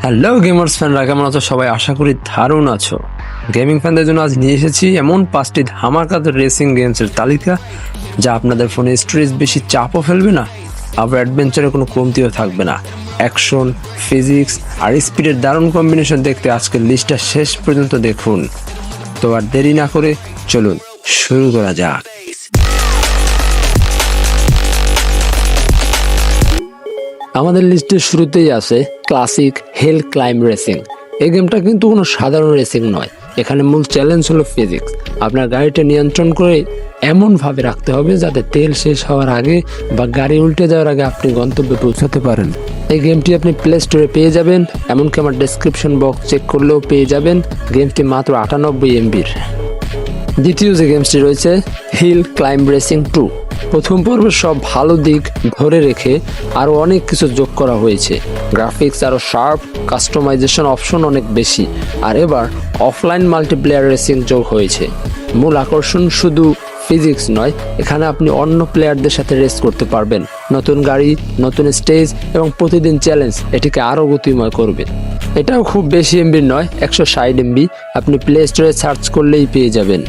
Hello gamers ফ্যানরা, কেমন আছো সবাই? আশা করি দারুণ আছো। গেমিং ফ্যানদের জন্য আজ নিয়ে এসেছি এমন 5টি ধামাকাদার রেসিং গেমসের তালিকা যা আপনাদের ফোনে স্টোরেজ বেশি চাপও ফেলবে না, আবার অ্যাডভেঞ্চারের কোনো কমতিও থাকবে না। অ্যাকশন, ফিজিক্স আর স্পিডের দারুণ কম্বিনেশন দেখতে আজকের লিস্টটা শেষ পর্যন্ত দেখুন। তো আর দেরি না করে চলুন শুরু করা যাক। আমাদের লিস্টের শুরুতেই আছে ক্লাসিক হিল ক্লাইম্ব রেসিং। এই গেমটা কিন্তু কোনো সাধারণ রেসিং নয়, এখানে মূল চ্যালেঞ্জ হলো ফিজিক্স। আপনার গাড়িটা নিয়ন্ত্রণ করে এমনভাবে রাখতে হবে যাতে তেল শেষ হওয়ার আগে বা গাড়ি উল্টে যাওয়ার আগে আপনি গন্তব্যে পৌঁছাতে পারেন। এই গেমটি আপনি প্লে স্টোরে পেয়ে যাবেন, এমনকি আমার ডেসক্রিপশন বক্স চেক করলেও পেয়ে যাবেন। গেমটি মাত্র 98 MBর। দ্বিতীয় যে গেমসটি রয়েছে হিল ক্লাইম্ব রেসিং 2। প্রথম পর্বের সব ভালো দিক ধরে রেখে আরও অনেক কিছু যোগ করা হয়েছে। গ্রাফিক্স আরও শার্প, কাস্টমাইজেশন অপশন অনেক বেশি, আর এবার অফলাইন মাল্টিপ্লেয়ার রেসিং যোগ হয়েছে। মূল আকর্ষণ শুধু ফিজিক্স নয়, এখানে আপনি অন্য প্লেয়ারদের সাথে রেস করতে পারবেন। নতুন গাড়ি, নতুন স্টেজ এবং প্রতিদিন চ্যালেঞ্জ এটিকে আরও গতিময় করবে। এটাও খুব বেশি এমবির নয়, 160 MB। আপনি প্লে স্টোরে সার্চ করলেই পেয়ে যাবেন।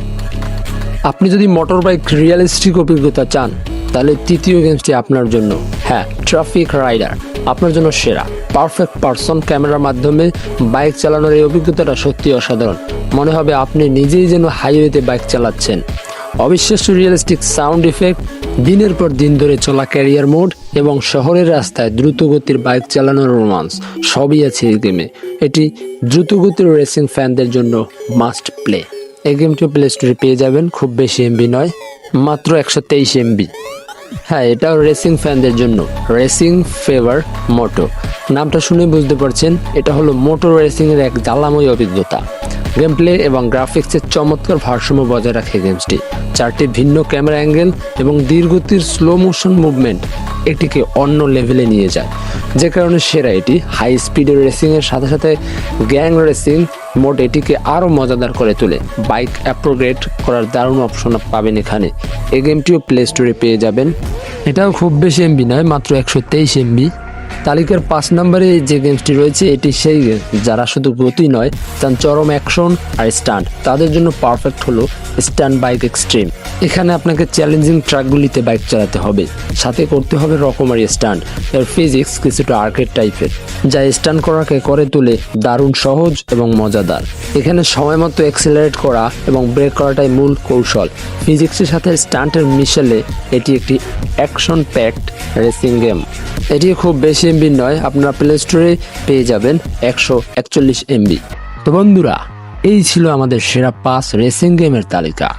আপনি যদি মোটর বাইক রিয়েলিস্টিক অভিজ্ঞতা চান তাহলে তৃতীয় গেমসটি আপনার জন্য। হ্যাঁ, ট্রাফিক রাইডার আপনার জন্য সেরা। পারফেক্ট পারসন ক্যামেরার মাধ্যমে বাইক চালানোর এই অভিজ্ঞতাটা সত্যি অসাধারণ। মনে হবে আপনি নিজেই যেন হাইওয়েতে বাইক চালাচ্ছেন। অবিশ্বাস্য রিয়েলিস্টিক সাউন্ড ইফেক্ট, দিনের পর দিন ধরে চলা ক্যারিয়ার মোড এবং শহরের রাস্তায় দ্রুতগতির বাইক চালানোর রোমান্স সবই আছে এই গেমে। এটি দ্রুতগতির রেসিং ফ্যানদের জন্য মাস্ট প্লে। এই গেমটি প্লে স্টোরে পেয়ে যাবেন, খুব বেশি এমবি নয়, মাত্র 123 MB। হ্যাঁ, এটাও রেসিং ফ্যানদের জন্য। রেসিং ফেভার মোটো, নামটা শুনে বুঝতে পারছেন এটা হলো মোটর রেসিংয়ের এক জ্বালাময় অভিজ্ঞতা। গেম প্লে এবং গ্রাফিক্সের চমৎকার ভারসাম্য বজায় রাখে গেমসটি। 4টি ভিন্ন ক্যামেরা অ্যাঙ্গেল এবং ধীরগতির স্লো মোশন মুভমেন্ট এটিকে অন্য লেভেলে নিয়ে যায়, যে কারণে সেরা এটি। হাই স্পিডের রেসিংয়ের সাথে সাথে গ্যাং রেসিং মোড এটিকে আরও মজাদার করে তোলে। বাইক অ্যাপ্রোগ্রেড করার দারুণ অপশন পাবেন এখানে। এই গেমটিও প্লে স্টোরে পেয়ে যাবেন। এটাও খুব বেশি এমবি নয়, মাত্র 123 MB। তালিকার 5 নম্বরে যে গেমসটি রয়েছে এটি সেই গেম যারা শুধু গতি নয় চান চরম অ্যাকশন আর স্টান্ট, তাদের জন্য পারফেক্ট হলো স্টান্ট বাইক এক্সট্রিম। এখানে আপনাকে চ্যালেঞ্জিং ট্র্যাকগুলিতে বাইক চালাতে হবে, সাথে করতে হবে রকমারি স্টান্ট। এর ফিজিক্স কিছুটা আর্কেড টাইপের, যা স্টান্ট করাকে করে তোলে দারুণ সহজ এবং মজাদার। এখানে সময় মতো অ্যাক্সেলারেট করা এবং ব্রেক করাটাই মূল কৌশল। ফিজিক্সের সাথে স্টান্টের মিশেলে এটি একটি অ্যাকশন প্যাকড রেসিং গেম। এটি খুব বেশি এমবি নয়, আপনারা প্লে স্টোরে পেয়ে যাবেন 141 MB। তো বন্ধুরা, এই ছিল আমাদের সেরা 5 রেসিং গেমের তালিকা,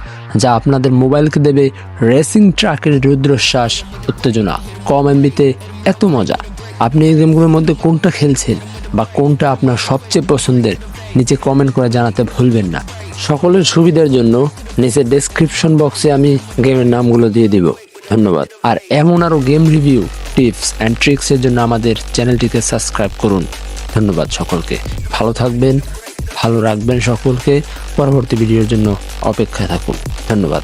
যা আপনাদের মোবাইলকে দেবে রেসিং ট্র্যাকের রুদ্রশ্বাস, উত্তেজনা, কম এমবিতে এত মজা। আপনি এই গেমগুলোর মধ্যে কোনটা খেলছেন বা কোনটা আপনার সবচেয়ে পছন্দের, নিচে কমেন্ট করে জানাতে ভুলবেন না। সকলের সুবিধার জন্য নিচে ডেসক্রিপশন বক্সে আমি গেমের নামগুলো দিয়ে দিব। ধন্যবাদ। আর এমন আরও গেম রিভিউ, টিপস অ্যান্ড ট্রিক্সের জন্য আমাদের চ্যানেলটিকে সাবস্ক্রাইব করুন। ধন্যবাদ সকলকে। ভালো থাকবেন, ভালো রাখবেন সকলকে। পরবর্তী ভিডিওর জন্য অপেক্ষায় থাকুন। ধন্যবাদ।